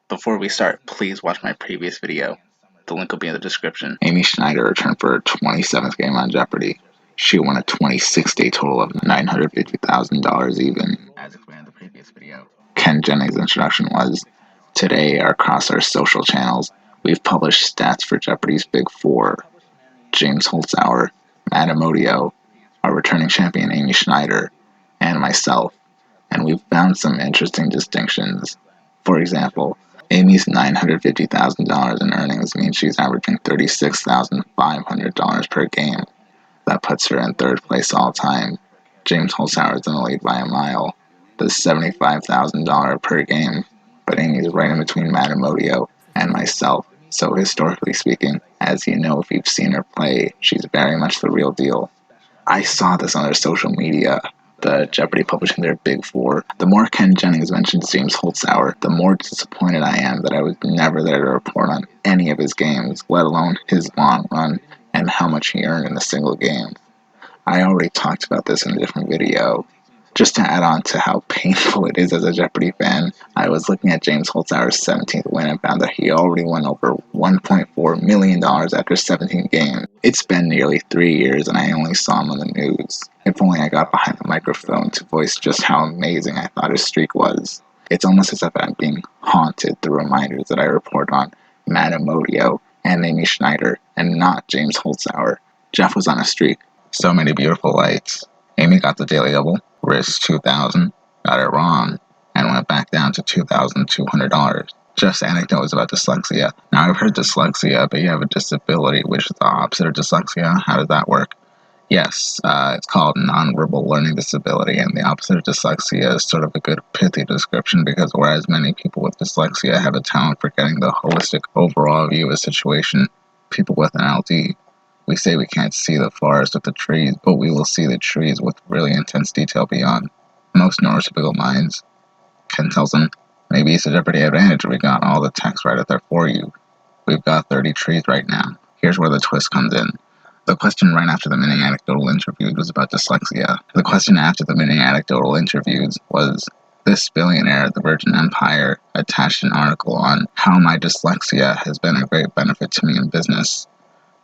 Before we start, please watch my previous video. The link will be in the description. Amy Schneider returned for her 27th game on Jeopardy. She won a 26-day total of $950,000 even. As explained in the previous video, Ken Jennings' introduction was, today across our social channels, we've published stats for Jeopardy's Big Four. James Holzhauer, Matt Amodio, our returning champion Amy Schneider, and myself, and we've found some interesting distinctions. For example, Amy's $950,000 in earnings means she's averaging $36,500 per game. That puts her in third place all time. James Holzhauer is in the lead by a mile. That's $75,000 per game, but Amy's right in between Matt Amodio and myself. So historically speaking, as you know if you've seen her play, she's very much the real deal. I saw this on their social media, the Jeopardy publishing their Big Four. The more Ken Jennings mentions James Holzhauer, the more disappointed I am that I was never there to report on any of his games, let alone his long run and how much he earned in a single game. I already talked about this in a different video. Just to add on to how painful it is as a Jeopardy fan, I was looking at James Holzhauer's 17th win and found that he already won over $1.4 million after 17 games. It's been nearly 3 years and I only saw him on the news. If only I got behind the microphone to voice just how amazing I thought his streak was. It's almost as if I'm being haunted through reminders that I report on Matt Amodio and Amy Schneider and not James Holzhauer. Jeff was on a streak. So many beautiful lights. Amy got the daily double, risked $2,000, got it wrong, and went back down to $2,200. Just anecdotes about dyslexia. Now, I've heard dyslexia, but you have a disability, which is the opposite of dyslexia. How does that work? Yes, it's called nonverbal learning disability, and the opposite of dyslexia is sort of a good pithy description because whereas many people with dyslexia have a talent for getting the holistic overall view of a situation, people with an LD, we say we can't see the forest with the trees, but we will see the trees with really intense detail beyond. Most neurotypical minds. Ken tells them, maybe it's a Jeopardy advantage. We got all the text right up there for you. We've got 30 trees right now. Here's where the twist comes in. The question right after the mini anecdotal interviews was about dyslexia. The question after the mini anecdotal interviews was, this billionaire at the Virgin Empire attached an article on how my dyslexia has been a great benefit to me in business.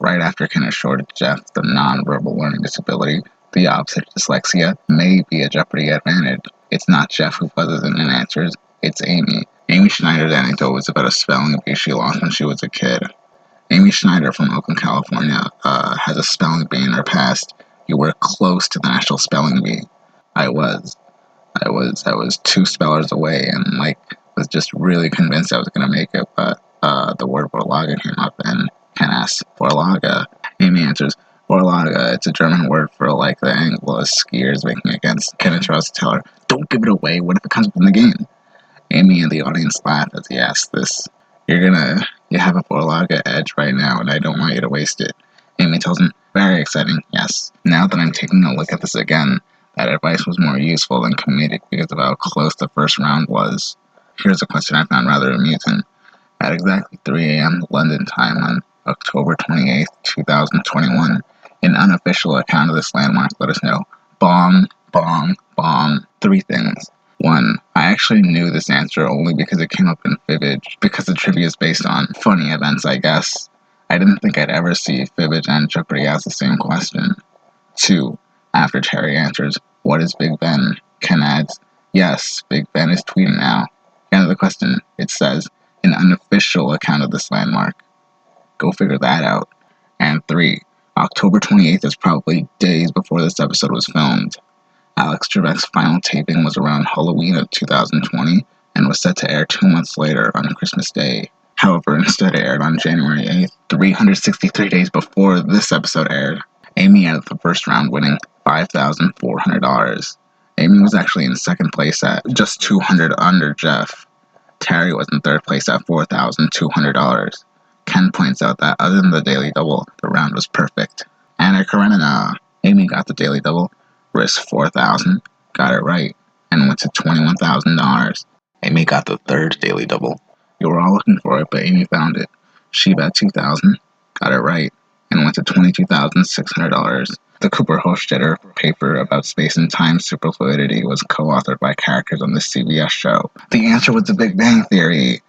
Right after Ken assured Jeff the non-verbal learning disability, the opposite of dyslexia, may be a Jeopardy advantage. It's not Jeff who buzzes in and answers, it's Amy. Amy Schneider's anecdote was about a spelling bee she lost when she was a kid. Amy Schneider from Oakland, California, has a spelling bee in her past. You were close to the national spelling bee. I was 2 spellers away and was just really convinced I was gonna make it, but the word Vorlage came up and Ken asks, Vorlage? Amy answers, Vorlage, it's a German word for the angle a skier is making against. Ken tries to tell her, don't give it away, what if it comes up in the game? Amy and the audience laugh as he asks this. You have a Vorlage edge right now and I don't want you to waste it. Amy tells him, very exciting, yes. Now that I'm taking a look at this again, that advice was more useful than comedic because of how close the first round was. Here's a question I found rather amusing. At exactly 3 a.m. London time on October 28th, 2021, an unofficial account of this landmark let us know, bong, bong, bong, 3 things. 1. I actually knew this answer only because it came up in Fibbage, because the trivia is based on funny events, I guess. I didn't think I'd ever see Fibbage and Jeopardy ask the same question. 2. After Terry answers, what is Big Ben? Ken adds, yes, Big Ben is tweeting now. End of the question, it says, an unofficial account of this landmark. Go figure that out. And 3. October 28th is probably days before this episode was filmed. Alex Trebek's final taping was around Halloween of 2020 and was set to air 2 months later on Christmas Day. However, instead it aired on January 8th, 363 days before this episode aired. Amy ended the first round winning $5,400. Amy was actually in second place at just $200 under Jeff. Terry was in third place at $4,200. Ken points out that other than the daily double, the round was perfect. Anna Karenina. Amy got the daily double, risked $4,000, got it right, and went to $21,000. Amy got the third daily double. You were all looking for it, but Amy found it. She bet $2,000, got it right, and went to $22,600. The Cooper-Hofstadter paper about space and time superfluidity was co-authored by characters on the CBS show. The answer was the Big Bang Theory.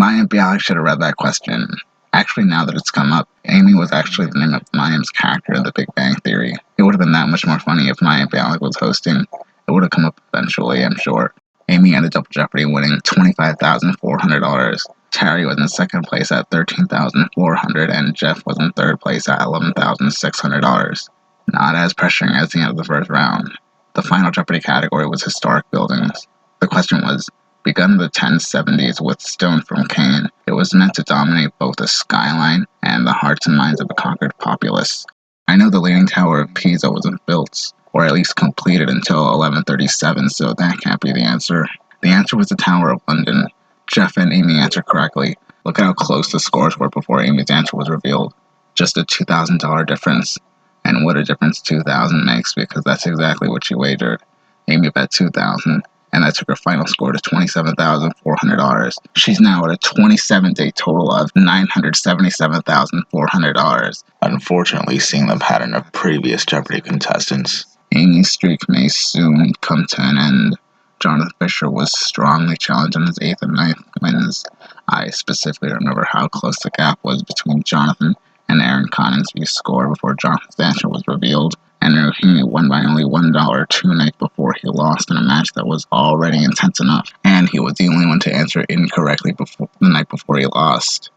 Maya Bialik should have read that question. Actually, now that it's come up, Amy was actually the name of Mayim's character in The Big Bang Theory. It would have been that much more funny if Maya Bialik was hosting. It would have come up eventually, I'm sure. Amy ended up Jeopardy winning $25,400. Terry was in second place at $13,400, and Jeff was in third place at $11,600. Not as pressuring as the end of the first round. The final Jeopardy category was historic buildings. The question was, begun in the 1070s with stone from Caen, it was meant to dominate both the skyline and the hearts and minds of the conquered populace. I know the Leaning Tower of Pisa wasn't built, or at least completed until 1137, so that can't be the answer. The answer was the Tower of London. Jeff and Amy answered correctly. Look at how close the scores were before Amy's answer was revealed. Just a $2,000 difference. And what a difference 2,000 makes, because that's exactly what she wagered. Amy bet 2,000, and that took her final score to $27,400. She's now at a 27-day total of $977,400. Unfortunately, seeing the pattern of previous Jeopardy contestants, Amy's streak may soon come to an end. Jonathan Fisher was strongly challenged in his 8th and 9th wins. I specifically remember how close the gap was between Jonathan and Aaron Coningsby's score before Jonathan's answer was revealed, and he won by only $1 2 nights before he lost in a match that was already intense enough, and he was the only one to answer incorrectly before the night before he lost.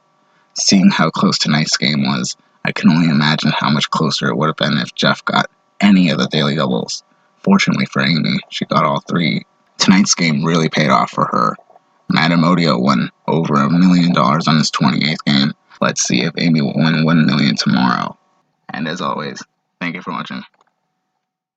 Seeing how close tonight's game was, I can only imagine how much closer it would have been if Jeff got any of the daily doubles. Fortunately for Amy, she got all three. Tonight's game really paid off for her. Madam Odio won over $1 million on his 28th game. Let's see if Amy will win $1 million tomorrow. And as always, thank you for watching.